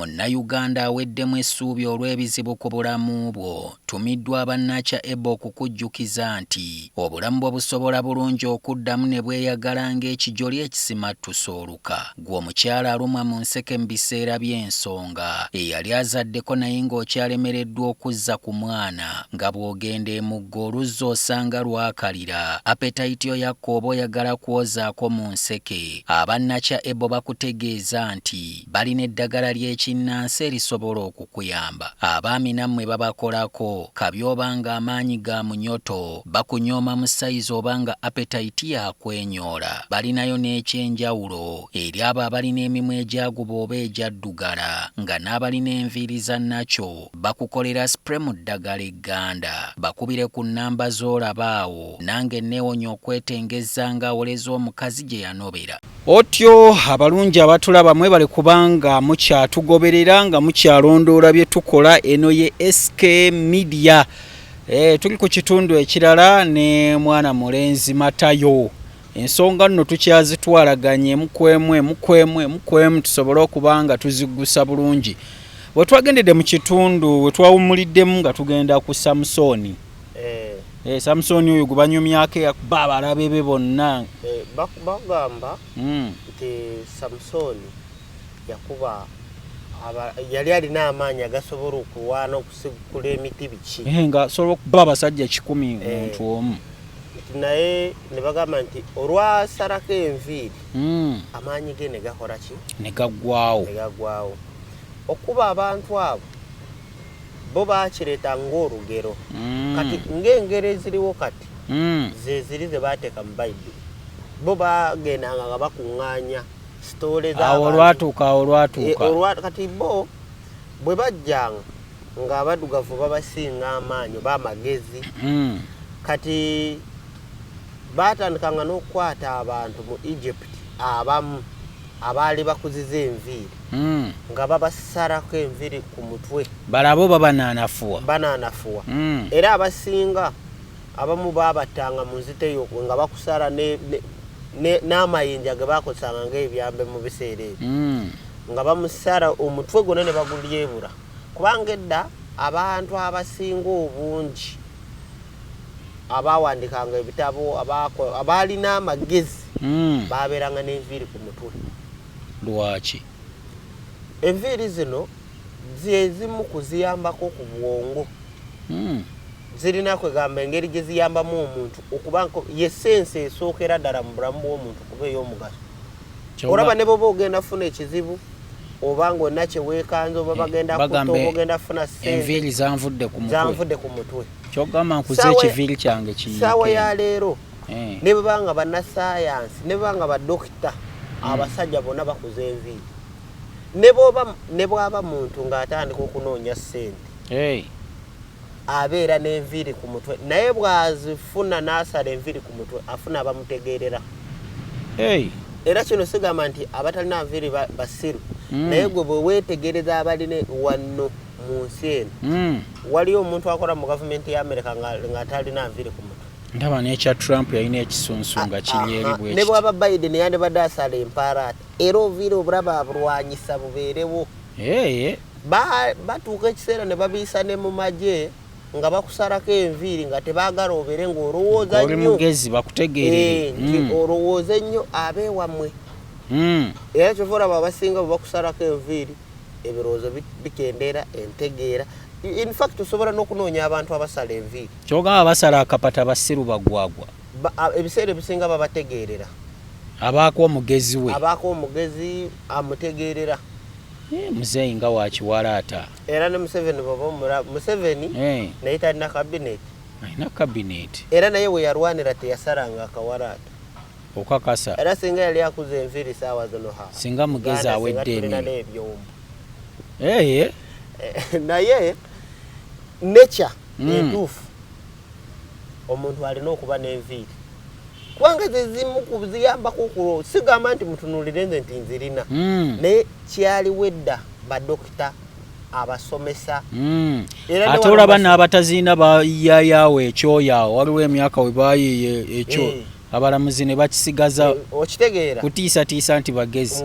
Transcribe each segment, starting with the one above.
Munnayuganda aweddemu essuubi olw'ebizibu ku bulamu bwo. Tumiddwa bannakya okukujjukiza nti obulamu bwo busobola bulungi okuddamu ne bweyagala ng'ekijoli ekisimattusa oluka. Gwe omukyala alumwa mu nseke mu biseera by'ensonga, eyali azaddeko naye ng'okyalemereddwa okuzza ku mwana, nga bw'ogenda emugga oluzzi osanga lwakalira. Appetite yo yakka oba oyagala kwozaako mu nseke. Abannakya bakutegeeza nti balina eddagala ly'ekinnansi erisobola okukuyamba. Abaami nammwe babakolako, kabi obanga amaanyi ga munyoto, bakunyooma mu sayizi obanga appetite yakwenyoola. Balinayo n'ekyenjawulo eri abo abalina emimwa egyaguba oba egyaddugala, nga n'abalina enviiri za nakyo bakukolera spray mu ddagala egganda. Bakubire ku nnamba z'olaba awo, nange neewonya okwetengeza ng'awoleza omukazi gye yanobera. Otyo abalungi abatulaba mwebale kubanga mukyatugoberera nga mukyalondoola bye tukola. Eno ye SK Media. Tuli ku kitundu ekirala ne mwana mulenzi Matayo. Ensonga nno tukyazitwalaganye mukwemu tusobole okubanga tuziggusa bulungi. Bwe twagendedde mu kitundu we twawumuliddemu nga tugenda ku Samusoni. Samusoni oyo gwe banyumyako eyakuba abalabe be bonna. Bagamba nti Samusoni yakuba yali alina amaanyi agasobola okulwana okusigula emiti biki. Nga asobola okuba abasajja 100 omuntu omu. Naye ne bagamba nti olwasarako enviiri amaanyi ge ne gakola ki? Ne gaggwaawo. Okuba abantu abo bo bakireeta ng'olugero. Kati ng'engero eziriwo kati ze ziri ze baateeka mu Bayibuli. Bo bagendanga nga bakuŋŋaanya sitoole z'abantu. Awo olwatuuka. Kati bo bwe bajjanga ng'abaddugavu babasinga amaanyi oba amagezi. Kati baatandikanga n'okukwata abantu mu Egypt abamu abaali bakuziza enviiri nga babasarako enviiri ku mutwe. Balabo banaanafuwa. Era abasinga abamu baabattanga mu nzita eyo nga bakusala n'amayinja ge baakozesanga ng'ebyambe mu biseera ebyo. Nga bamusala omutwe gwonna ne bagulyebula. Kubanga edda abantu abasinga obungi abaawandikanga ebitabo abaalina amagezi baabeeranga n'enviiri ku mutwe. Lwaki? Enviiri zino zezimu kuziyambako ku bwongo. Zirina kwegamba engeri gye ziyambamu omuntu okuba y'essensi esookera ddala mu bulamu bw'omuntu kuba ey'omugaso. Olaba ne boba ogenda funa ekizibu oba ng'onna kye weekanze oba bagenda kutta oba ogenda funa ssente. Enviiri zanvudde ku mutwe. Ky'ogamba nkuze ekiviiri kyange kiyiike. Ssaawa ya leero ne bwe banga bannassaayansi ne bwe banga baddokita abasajja bonna bakuza enviiri. Ne bw'aba muntu ng'atandika okunoonya ssente abeera n'enviiri ku mutwe, naye bw'azifuna n'asala enviiri ku mutwe afuna abamutegeerera. Era kino sigamba nti abatalina nviiri basiru, naye gwe bwe weetegereza abalina wano mu nsi eno. Waliyo omuntu akola mu gavumenti ya Amerika ng'atalina nviiri ku mutwe. Ndaba n'ekya Trump yalina ekisunsu nga kiri eri bwe. Ne bw'aba Biden yandibadde asala empaaraata era oviire obulaba abulwanyisa bubeerewo. Batuuka ekiseera ne babiyisa ne mu magye nga bakusarako enviiri nga tebaagala obeere ng'olowooza nnyo. Oli mugezi bakutegeerere. Nti olowooze nnyo abeewammwe. Era kyova olaba abasinga bwe bakusarako enviiri ebirowoozo bikendeera entegeera. In fact osobola n'okunoonya abantu abasala enviiri. Kyogamba basala akapata basiru bagwagwa. Ebiseera ebisinga babategeerera. Abaako omugezi we. Abaako omugezi amutegeerera. Muzeeyi nga wakiwalaata. Era ne Museveni naye talina kabineeti. Alina kabineeti. Era naye we yarwanira teyasalanga akawalaata. Okakasa. Era singa yali akuza enviiri ssaawa zino singa mugezi awedde emirimu. Naye nature entuufu omuntu alina okuba n'enviiri. Kubanga zezimu kuziyambako okulo. Sigamba nti mutunuulire nze nti nzirina. Naye kyaliwo edda badokita abasomesa. Ate olaba n'abataziina bayayaawo ekyoyaawo waliwo emyaka we baayiye ekyo abalamuzi ne bakisigaza okitegeera kutiisatiisa nti bagezi.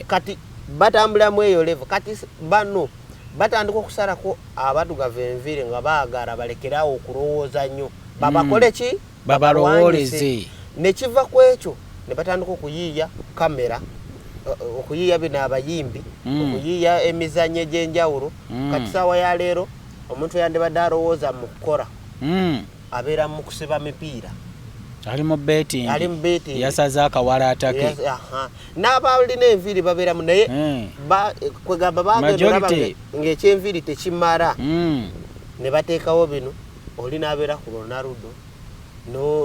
Kati batambula mu eyo level. Kati bano batandika okusalako abaddugavu enviiri nga baagala balekerawo okulowooza nnyo babakole ki babalowooleze ne kiva ku ekyo ne batandika okuyiiya kamera okuyiiya bino abayimbi okuyiiya emizannyo egy'enjawulo kati ssaawa ya leero omuntu yandibadde alowooza mu kukola abeera mu kusiba mipiira ali mu betting yasaze akawala atake n'abalina enviiri babeeramu naye kwegamba bagenda olaba ng'ekyenviiri tekimala ne bateekawo bino oli n'abeera ku Ronaldo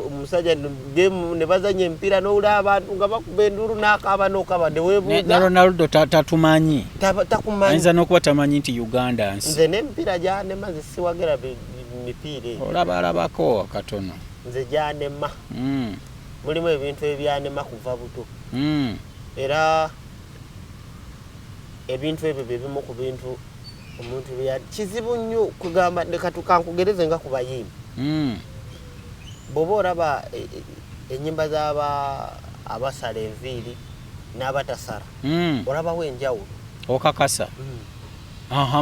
omusajja ne bazanya emipiira n'owulira abantu nga bakuba enduulu n'akaaba n'okaba ne weebuuza Ronaldo tatumanyi takumanyi ayinza n'okuba tamanyi nti Uganda nsi nze n'emipiira gyanema zisiwagira mipiira eyo olabalabako katono nze gyanema mulimu ebintu ebyanema kuva buto era ebintu ebyo byebimu ku bintu omuntu kizibu nnyo kugamba kankugereze nga ku bayimbi bw'oba olaba ennyimba z'abasala enviiri n'abatasala olabawo enjawulo okakasa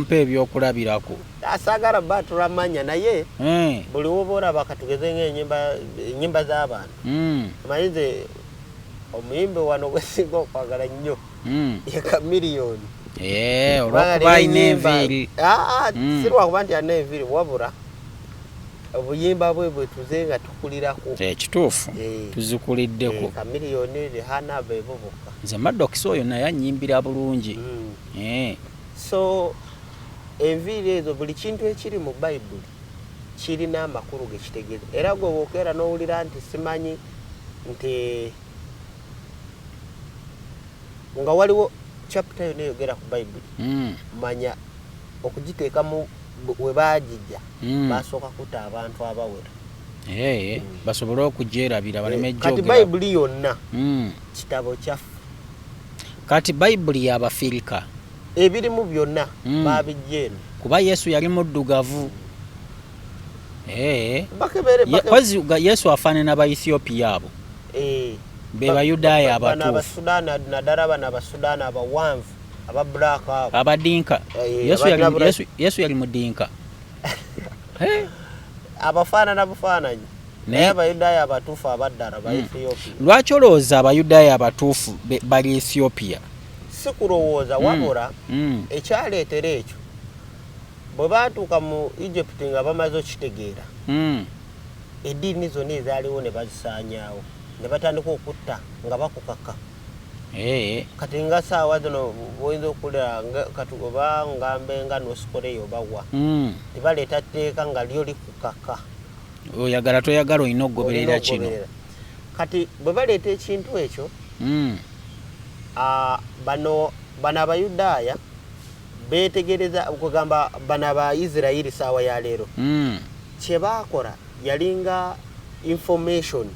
mpa ebyokulabirako asaagala batulamanya naye buli woba olaba katugeze ng'ennyimba z'abantu manyi nze omuyimbi wano gwesinga okwagala nnyo ye Kamiliyoni olwokuba alina enviiri sirwakuba nti alina enviiri wabula obuyimba bwe tuze nga tukulirako ekituufu tuzikuliddeko Kamiliyoni Rihana beebo bokka nze Maddox oyo naye annyimbira bulungi so enviiri ezo buli kintu ekiri mu Bayibuli kirina amakulu gekitegeeza era gwe bwokeera n'owulira nti simanyi nti nga waliwo chapter yonna eyogera ku Bayibuli manya okugiteeka mu we baagijja basooka kutta abantu abawera basobole okugyerabira baleme kati Bayibuli yonna kitabo kyaffe kati Bayibuli y'Abafirika ebirimu byonna babijjeeno kuba Yesu yali muddugavu Yesu afaanana Abaethiopia abo be Bayudaaya abatuufu naddala bano Abasudaani abawanvu ababulaaka abo abadinka Yesu yali mudinka abafaanana bufaananyi naye Abayudaaya abatuufu abaddala ba Ethiopia lwaki olowooza Abayudaaya abatuufu bali Ethiopia si kulowooza wabula ekyaleetera ekyo bwe baatuuka mu Egypt nga bamaze okitegeera eddiini zonna ezaaliwo ne bazisaanyaawo ne batandika okutta nga bakukaka kati nga ssaawa zino boyinza okulira oba ngambe nga North obawa tebaleeta tteeka nga lyo likukaka oyagala toyagala olina okugoberera kino kati bwe baleeta ekintu ekyo bano Abayudaaya beetegereza okugamba bano Abaisirayiri ssaawa ya leero kye baakola yalinga information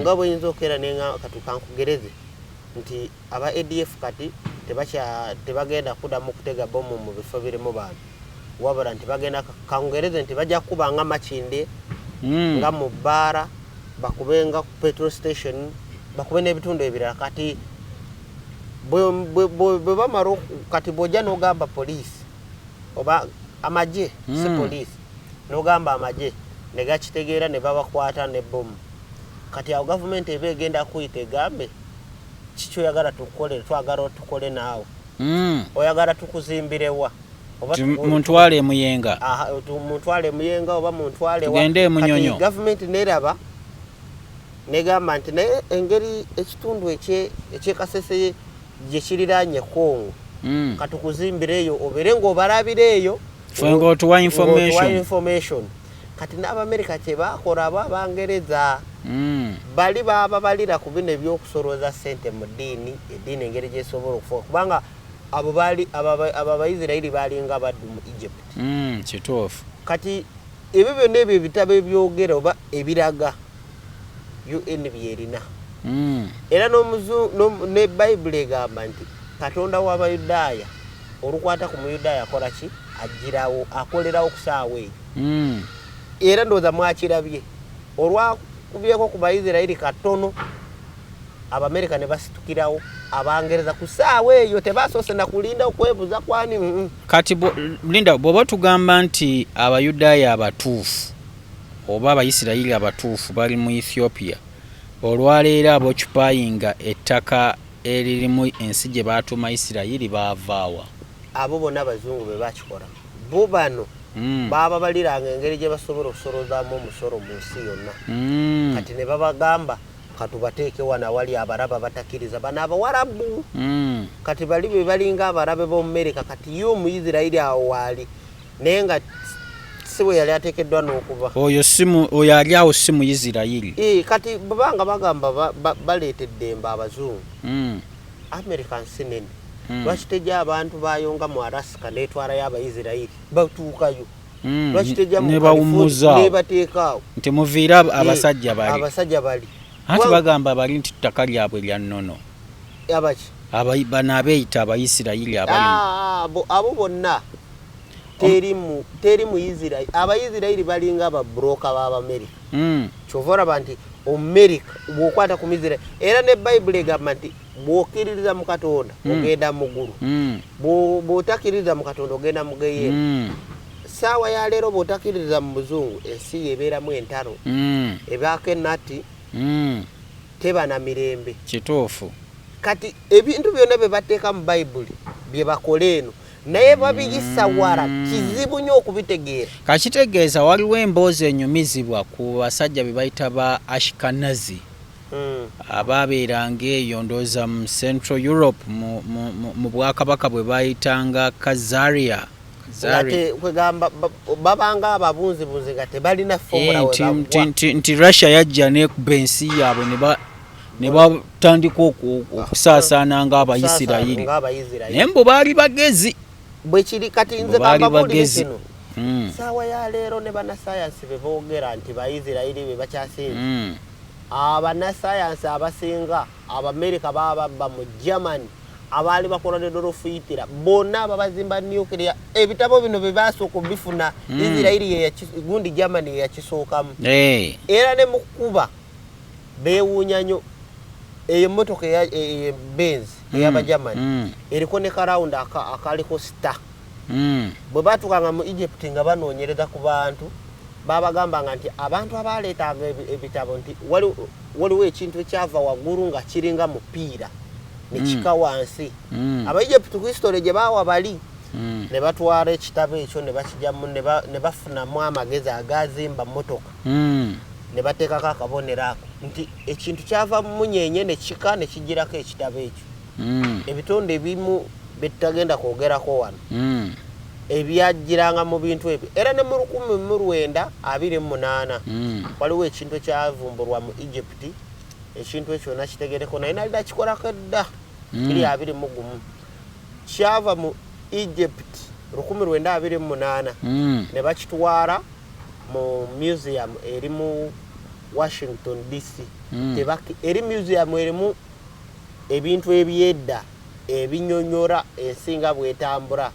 nga bweyinza okeera nenga katukankugereze nti aba ADF kati tebagenda kuddamu kutega bomu mu bifo birimu bantu wabula nti bagenda kankugereze nti bajja kubanga makinde nga mu bbaara bakube nga ku petrol station bakube n'ebitundu ebirala kati bwe bamala kati bw'ojja n'ogamba poliisi oba amagye si poliisi n'ogamba amagye ne gakitegeera ne babakwata n'ebbomu kati awo gavumenti eba egenda kuyita egambe kiki oyagala tukole twagala tukole naawe oyagala tukuzimbirewa muntwale emuyenga oba muntwale tugende emunyonyo gavumenti neraba negamba nti naye engeri ekitundu ekyekasese gye kiriraanye Kongo katukuzimbire eyo obeere ng'obalabira eyo fenga otuwa information kati n'Abamerika kye baakola abo Abangereza bali babalira ku bino ebyokusolooza ssente mu ddiini eddiini engeri gyesobola okufuuka kubanga abo Abaisirayiri baalinga baddu mu Egypt kituufu kati ebyo byonna ebyo ebitabo ebyogera oba ebiraga UN byerina era ne Bayibuli egamba nti Katonda w'Abayudaaya olukwata ku Muyudaaya akola ki agirawo akolerawo ku ssaawa eyo era ndowooza mwakirabye olwakubyeko ku Baisirayiri katono Abamerika ne basitukirawo abangereza ku ssaawa eyo tebasoose na kulinda okwebuza kwani. Kati Linda bw'oba tugamba nti Abayudaaya abatuufu oba Abayisirayiri abatuufu bali mu Ethiopia olwaleero aboccupyinga ettaka eririmu ensi gye baatuuma Isirayiri baavaawa. Abo bonna Abazungu be bakikola bo bano baba baliranga engeri gye basobola okusolozaamu omusolo mu nsi yonna. Kati ne babagamba katubateeke wana wali abaraba batakiriza bano abawarabu. Kati bali be balinga abarabe b'Omumerika kati yo Omuyisirayiri awo waali naye nga si bwe yali ateekeddwa n'okuba. Oyo ali awo si Muyisirayiri. Kati bwebanga bagamba baleetedde emba Abazungu. America nsi nene. Lwaki tejja abantu bayonga mu Alaska n'etwalayo Abayisirayiri batuukayo? Lwaki tejja mu California n'ebateekaawo nti muviira abasajja bali? Abasajja bali. Ati bagamba bali nti ttaka lyabwe lya nnono. Abaki? Bano abeeyita Abayisirayiri abali. Abo bonna teri Muyisirayiri. Abayisirayiri balinga ababulooka b'Abamerika. Kyova olaba nti Omumerika bw'okwata ku Muyisirayiri era ne Bayibuli egamba nti bw'okkiririza mu Katonda ogenda mu ggulu, bw'otakkiririza mu Katonda ogenda mu Geyeena. Ssaawa ya leero bw'otakkiririza mu Buzungu ensi ebeeramu entalo, ebaako ennatti, teba na mirembe. Kituufu. Kati ebintu byonna bye bateeka mu Bayibuli bye bakola eno naye babiyisa wala kizibu nnyo okubitegeera. Kakitegeeza waliwo emboozi enyumizibwa ku basajja be bayita ba Ashkenazi abaabeeranga eyo ndowooza mu Central Europe mu Bwakabaka bwe bayitanga Kazaria. Kwegamba babanga ababunzibunzi nga tebalina fomula nti Russia yajja n'ekuba ensi yaabwe ne batandika okusaasaana ng'Abayisirayiri. Naye mbu baali bagezi. Bwe kiri kati nze bambabulire kino. Ssaawa ya leero ne bannasayansi be boogera nti Bayisirayiri be bakyasinze. Abannasayansi abasinga Abamerika babba mu Germany abaali bakola ne dolofuyitira bonna babazimba nuclear. Ebitabo bino bye basooka bifuna Isirayiri gundi Germany ye yakisookamu. Era ne mukuba beewuunya nnyo emmotoka eya Benz ey'Abajamani eriko ne karawundi akaliko star. Bwe batukanga mu Egypt nga banoonyereza ku bantu babagambanga nti abantu abaleetanga ebitabo nti waliwo ekintu ekyava waggulu nga kiringa mupiira ne kika wansi. Aba-Egypt ku history gye baawa bali ne batwala ekitabo ekyo ne bakijjamu ne bafunamu amagezi agazimba mmotoka ne bateekako akabonero ako nti ekintu kyava mu munyeenye ne kika ne kijirako ekitabo ekyo. Ebitonde ebimu bye tutagenda kwogerako wano ebyajjiranga mu bintu ebyo. Era ne mu 1928 waliwo ekintu ekyavumbulwa mu Egypt. Ekintu ekyo nakitegereko naye nali nakikolako edda kiri 21 kyava mu Egypt 1928 ne bakitwala mu museum eri mu Washington DC. Eri museum erimu ebintu ebyedda ebinyonyora ensinga bwetambula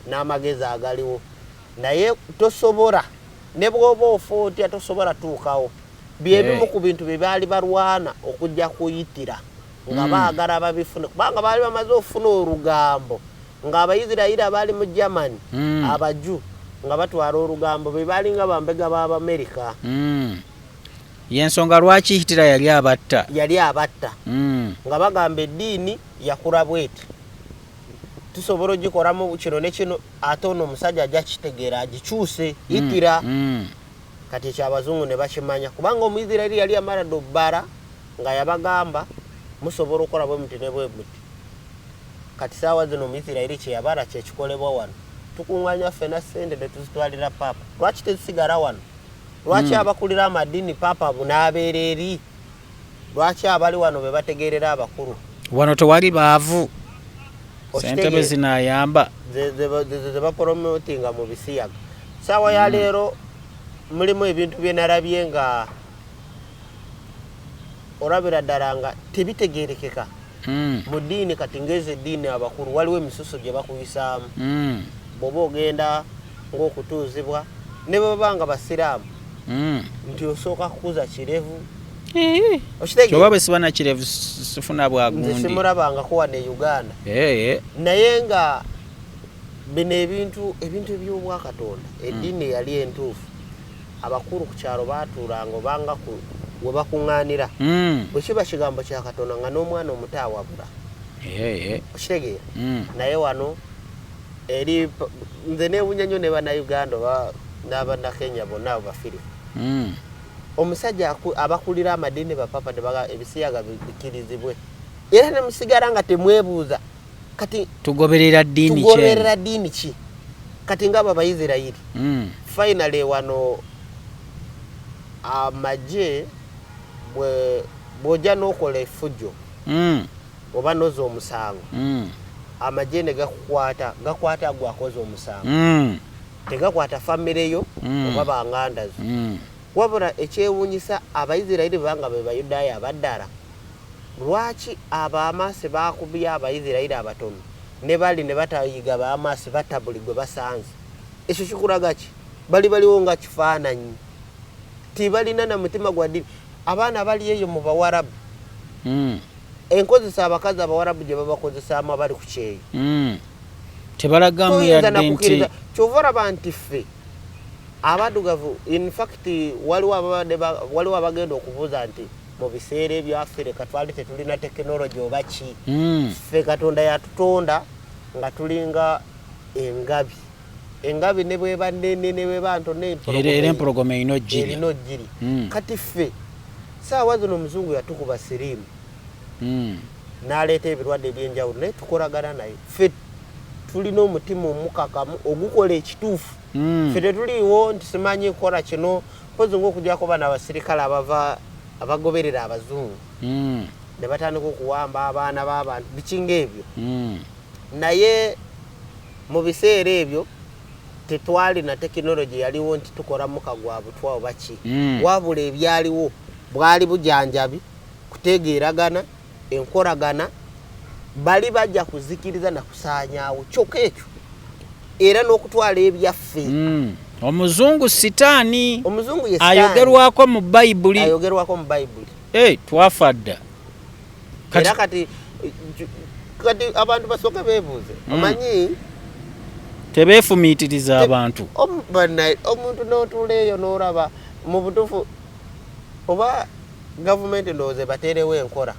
n'amagezi agaliwo naye tosobola ne bw'oba ofootya tosobola tuukawo. Byebimu ku bintu bye baali balwana okujja kuyitira nga baagala babifune kubanga baali bamaze okufuna olugambo ng'Abayisirayiri abaali mu Germany Abaju nga batwala olugambo be baali nga bambega b'Abamerika. Y'ensonga lwaki Hitler yali abatta nga bagamba eddiini yakula bweti tusobola ogikolamu kino ne kino ate ono omusajja ajja kitegeera agikyuse Hitler. Kati eky'Abazungu ne bakimanya kubanga Omuyisirayiri yali amala dobbala nga yabagamba musobola okukola bwe muti ne bwe muti. Kati ssaawa zino Omuyisirayiri kye yabala kye kikolebwa wano tukuŋŋaanya ffenna ssente ne tuzitwalira paapa. Lwaki tezisigala wano? Lwaki abakulira amaddiini paapa bunaabeera eri? Lwaki abali wano be bategeerera abakulu? Wano tewali baavu sente bwe zinaayamba ze bapromotinga mu bisiyaga. Ssaawa ya leero mulimu ebintu bye narabye nga olabira ddala nga tebitegeerekeka mu ddiini. Kati ngeze eddiini abakulu waliwo emisuso gye bakuyisaamu bw'oba ogenda ng'okutuuzibwa ne bwe baba nga basiraamu nti osooka kukuza kirevu Kyoba bwe siba nakirevu sifuna bwagundi. Nze simulabangako wano e Uganda. Naye nga bino ebintu eby'obwakatonda eddiini yali entuufu abakulu ku kyalo baatuulanga obanga we bakuŋŋaanira bwe kiba kigambo kya Katonda nga n'omwana omuto awabula okitegeera naye wano eri nze neewunya nnyo ne bannayuganda oba n'abannakenya bonna abo bafirimu omusajja abakulira amadini bapapa ebisiyaga bikirizibwe era ne musigala nga temwebuuza kati tugoberera ddiini ki kati ng'abo Abayisirayiri finally wano amagye bw'ojja n'okola effujjo oba noza omusango amagye ne gakwata gwakoze omusango tegakwata famire yo oba banganda zo wabula ekyewuunyisa Abayisirayiri banga be Bayudaaya abaddala lwaki Abamaasi baakubya Abayisirayiri abatono ne bali ne batayiga Bamaasi batabuli gwe basanze ekyo kikulaga ki baliwo nga kifaananyi tibalina na mutima gwa ddiini abaana bali eyo mu bawarabu enkozesa abakazi abawarabu gye babakozesaamu abali ku kyeyo tebalagamu yadde nti kyova olaba nti ffe abaddugavu in fact waliwo abagenda okubuuza nti mu biseera ebyaffe leka twali tetulina tekinologi oba ki ffe Katonda yatutonda nga tulinga engabi ne bweba nnene ne bweba ntone empologoma erina ojjiri kati ffe saawa zino Omuzungu yatukuba siriimu n'aleeta ebirwadde ebyenjawulo naye tukolagana naye ffe tulina omutima omukakamu ogukola ekituufu ffe tetuliiwo nti simanyi nkola kino mpozi ng'okujjako bano abasirikale abagoberera Abazungu ne batandika okuwamba abaana b'abantu bikinga ebyo naye mu biseera ebyo tetwali na tekinologi yaliwo nti tukola muka gwa butwa oba ki wabula ebyaliwo bwali bujanjabi kutegeeragana enkolagana bali bajja kuzikiriza na kusaanyaawo kyokka ekyo era n'okutwala ebyaffe Omuzungu sitaani ayogerwako mu Bayibuli twafa dda era kati abantu basooke beebuuze omanyi tebeefumiitiriza abantu omuntu n'otuula eyo n'olaba mu butuufu oba gavumenti ndowooza bateerewo enkola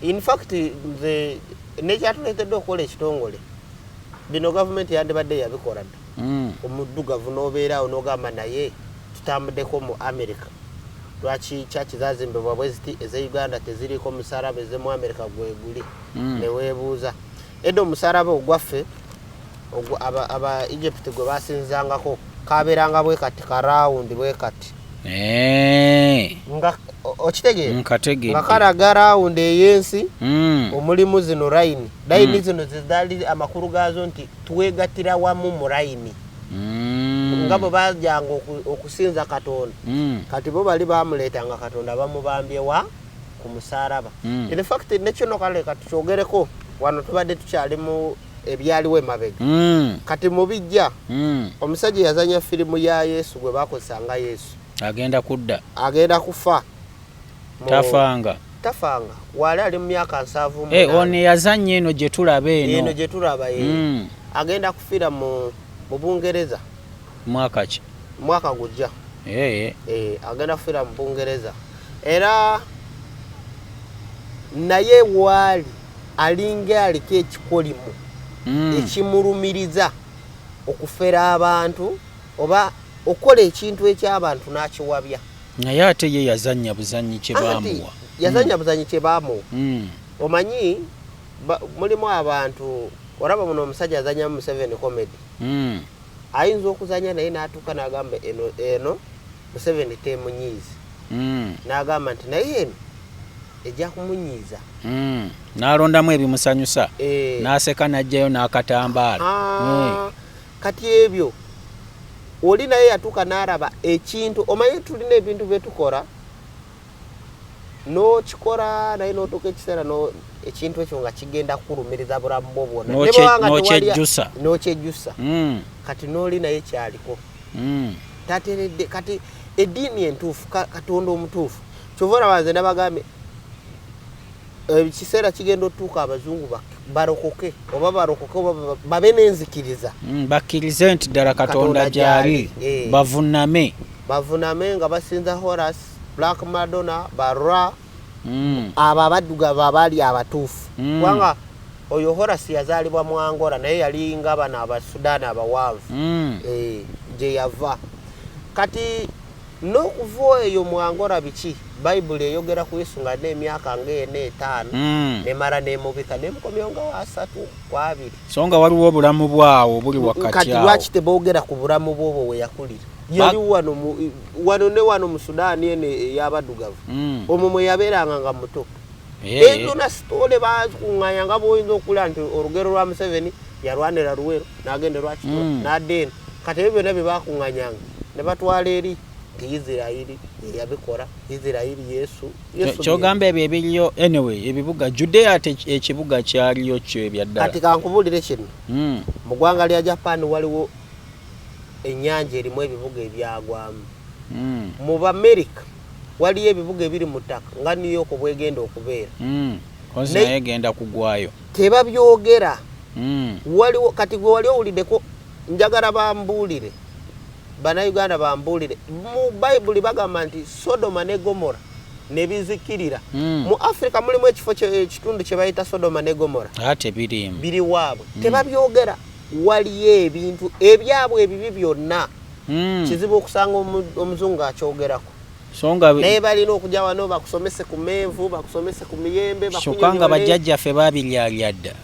in fact nze nekyatuleetedde okukola ekitongole bino gavumenti yandibadde yabikola dda omuddugavu n'obeerawo n'ogamba naye tutambuddeko mu America lwaki kyaki zazimbibwa bwe ziti eze Uganda teziriko musalaba ezemu America gweguli neweebuuza edda omusalaba ogwaffe aba Egypt gwe basinzangako kabeeranga bwe kati karawundi bwe kati nga okitegeera nga kalaga rawundi ey'ensi omulimu zino layini zino zidali amakulu gaazo nti tuwegatira wamu mu layini nga bwe bajjanga okusinza Katonda kati bo bali bamuleetanga Katonda bamubambye ku musalaba in fact nekino kale katukyogereko wano tubadde tukyali mu ebyaliwo emabega kati mu bijja omusajja yazanya firimu ya Yesu gwe bakozesanga Yesu agenda kufa tafanga wali ali mu myaka 7 ono yazanya eno gye tulaba agenda kufira mu Bungereza mwaka gujja agenda kufira mu Bungereza era naye wali alinga aliko ekikolimu ekimulumiriza okufera abantu oba okola ekintu eky'abantu n'akiwabya naye ate ye yazanya buzanyi kye baamuwa omanyi mulimu abantu olaba muno omusajja azanya mu 7 comedy ayinza okuzanya naye n'atuuka n'agamba eno mu 7 temunyiizi n'agamba nti naye eno ejja kumunyiiza n'alondamu ebimusanyusa n'aseka n'ajjayo n'akatambaala kati ebyo oli naye yatuuka n'alaba ekintu omanyi tulina ebintu byetukola n'okikola naye n'otuuka ekiseera ekintu ekyo nga kigenda kukulumiriza bulamu bwo bwonna n'okyejjusa kati n'oli naye kyaliko tateredde kati eddiini entuufu Katonda omutuufu kyovora banze nabagambe ekiseera kigenda otuuka abazungu barokoke oba barokoke oba babe n'enzikiriza bakkirize nti ddala katonda gyali bavuname nga basinza Horus, Black Madonna, Barra abo abaddugavu abaali abatuufu kubanga oyo Horus yazaalibwa mu Angola naye yali nga bano abasudaani abawanvu gye yava kati n'okuva eyo mu Angola biki Bayibuli eyogera ku Yesu nga n'emyaka ng'etaano nemara nemubika nemukomyewo nga wa 3 ku 2 so nga waliwo obulamu bwawo buli wakati kati lwaki teboogera ku bulamu bwobwo we yakulira yali wano mu Sudaani eno ey'abaddugavu omwo mwe yabeeranga nga muto ezo na sitole bakuŋŋaanya nga bw'oyinza okulaba nti olugero lwa Museveni yalwanira Luwero n'agenda lwakitula n'adda eno kati ebyo byonna bye bakuŋŋaanyanga ne batwala eri Isirayiri yabikola Isirayiri Yesu kyogamba ebyo ebiriyo anyway ebibuga Judea ate ekibuga kyaliyo kyo ebyaddala kati kankubulire kino mu ggwanga lya Japan waliwo ennyanja erimu ebibuga ebyagwamu mu America waliyo ebibuga ebiri mu ttaka nga New York bwegenda okubeera naye egenda kugwayo tebabyogera waliwo kati gwe wali owuliddeko njagala bambuulire Bannayuganda bambuulire mu Bayibuli bagamba nti Sodoma ne Gomora ne bizikirira mu Africa mulimu ekifo ekitundu kye bayita Sodoma ne Gomora ate biri waabwe tebabyogera waliyo ebintu ebyabwe ebibi byonna kizibu okusanga omuzungu akyogerako naye balina okujja wano bakusomese ku menvu bakusomese ku miyembe kyokka bajjajjaffe babiryalya dda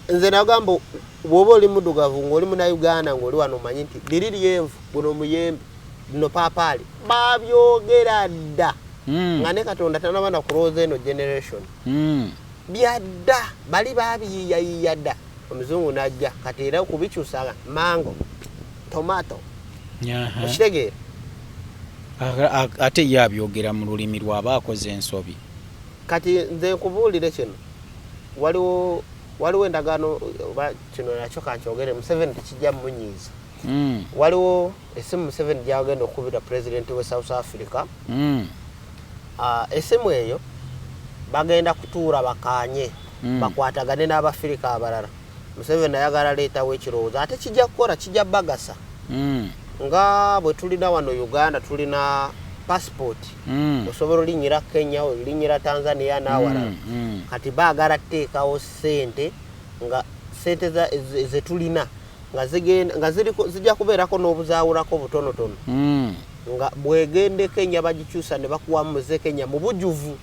nze nagamba bw'oba oli muddugavu ng'oli Munnayuganda ng'oli wano omanyi nti liri lyenvu guno muyembe lino paapaali babyogera dda nga ne Katonda tanaba na kulooza eno generation byadda bali babiyiyayiya dda omuzungu n'ajja kati era kubikyusa mango tomato okitegeera ate yabyogera mu lulimi lwaba akoze ensobi kati nze nkubuulire kino waliwo endagaano oba kino nakyo kankyogere Museveni tekijja munyiiza waliwo essimu Museveni gyagenda okukubira pulezidenti we South Africa essimu eyo bagenda kutuura bakaanye bakwatagane n'Abafirika abalala Museveni ayagala leetawo ekirowoozo ate kijja kukola kijja bagasa nga bwe tulina wano Uganda tulina passport osobola olinyira Kenya olinyira Tanzania n'awalala kati baagala teekawo ssente nga ssente ze tulina nga zijja kubeerako n'obuzaawulako butonotono nga bwegende Kenya bagikyusa ne bakuwamu ze Kenya mu bujjuvu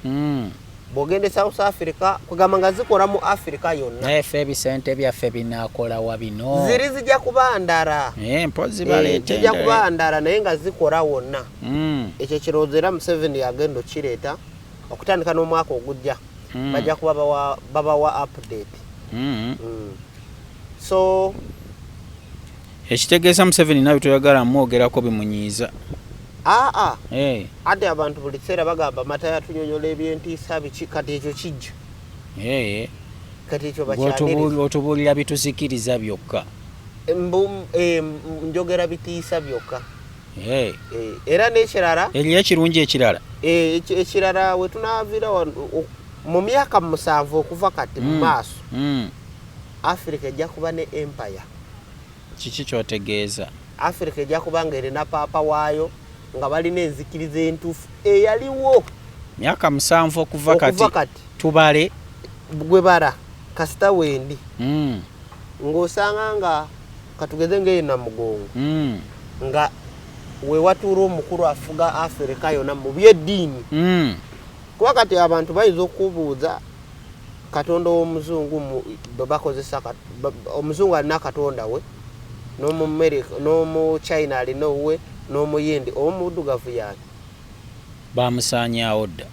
bwogende South Africa kugamba nga zikola mu Africa yonna naye ffe ebisente byaffe binaakola wa bino zijja kuba ndala mpozi baleete zijja kuba ndala naye nga zikola wonna ekyo kirowoozo era Museveni yagenda okireeta okutandika n'omwaka ogujja bajja kuba babawa update so ekitegeeza Museveni nawe toyagala mwogerako bimunyiiza ate abantu buli kiseera bagamba Matayo atunyonyola ebyentiisa biki kati ekyo kijja kati ekyo bakyaniriza otubuulira bituzikiriza byokka njogera bitiisa byokka era n'ekirala eriyo ekirungi ekirala we tunaavira mu myaka 7 okuva kati mu maaso Africa ejja kuba ne empire kiki kyotegeeza Africa ejja kuba nga erina paapa waayo nga balina enzikiriza entuufu eyaliwo myaka 7 okuva kati tubale gwe bara kasita wendi ng'osanga nga katugeze ng'eyina mugongo nga we watuula omukulu afuga Africa yonna mu byeddiini kuba kati abantu bayinza okubuuza Katonda w'omuzungu bwe bakozesa omuzungu alina katonda we n'omu China alina owe n'omuyindi omuddugavu yaani bamusaanyaawo dda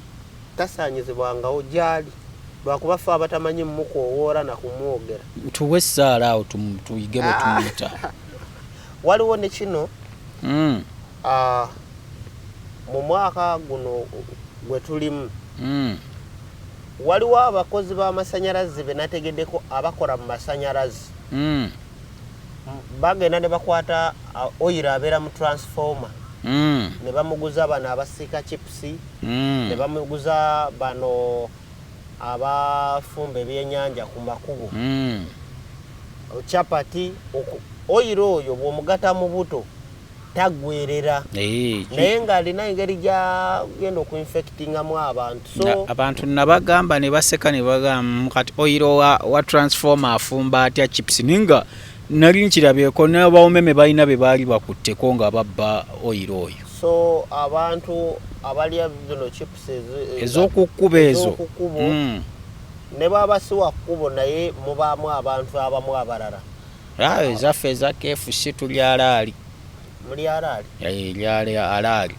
tasaanyizibwangawo gyali lwakuba ffe abatamanyi mukoowoora na kumwogera tuwe essaala awo tuyige bwe tumuyita waliwo ne kino mu mwaka guno gwe tulimu waliwo abakozi b'amasannyalaze be nategeddeko abakola mu masannyalaze bagenda ne bakwata oyiro abeera mu transformer ne bamuguza bano abasiika chipusi ne bamuguza bano abafumba ebyennyanja ku makubo chapati oyiro oyo bw'omugata mu buto tagwerera naye ng'alina engeri gyagenda okuinfectingamu abantu so abantu nabagamba ne baseka ne bagamba kati oyiro wa transformer afumba atya chips ninga nali nkirabyeko n'abawomeme balina be baali bakutteko nga babba oyiro oyo so abantu abalya zino chips ez'okukkuba ezo ne baba siwa kkubo naye mubaamu abantu abamu abalala ezaffe eza KFC tulya alaali muli alaali lyali alaali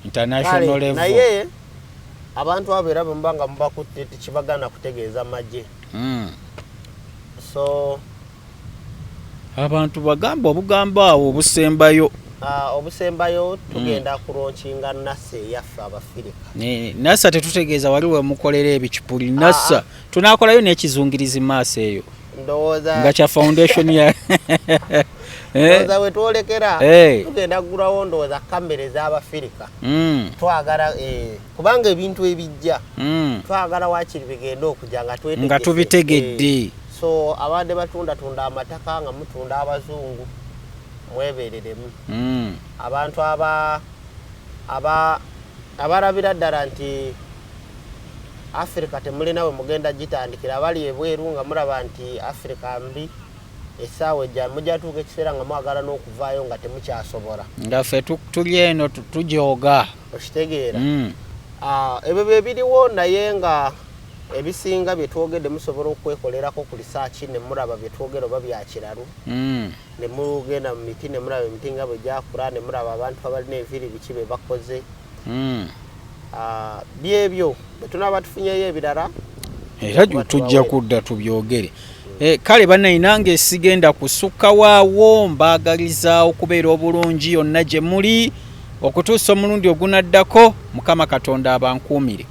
international level naye abantu abo era bwe nga mubakutte tekibagana kutegeeza magye so abantu bagamba obugamba awo obusembayo obusembayo tugenda kulonkinga nasa eyaffe Abafirika nasa tetutegeeza waliwo mukolera ebikipuli nasa tunakolayo n'ekizungirizi maaso eyo ndowooza nga kya foundation ya ndowooza we twolekera tugenda kugulawo ndowooza kamera ez'Abafirika twagala kubanga ebintu ebijja twagala wakiri bigenda okujja nga tubitegedde so abadde batunda amataka nga mutunda Abazungu mwebereremu abantu abalabira ddala nti Africa temulina we mugenda gitandikira bali ebweru nga mulaba nti Africa mbi essaawa ejja mujatuuka ekiseera nga mwagala n'okuvaayo nga temukyasobola nga ffe tuli eno tujooga okitegeera ebyo bye biriwo naye nga ebisinga bye twogedde musobola okwekolerako ku lisaaki ne mulaba bye twogera oba bya kiralu ne mugenda mu miti ne mulaba emiti nga bwe gyakula ne mulaba abantu abalina enviiri biki be bakoze byebyo bwe tunaaba tufunyeyo ebirala era tujja kudda tubyogere kale bannayinange esigenda kusukka waawo mbaagaliza okubeera obulungi yonna gye muli okutuusa omulundi ogunaddako Mukama Katonda abankuumire.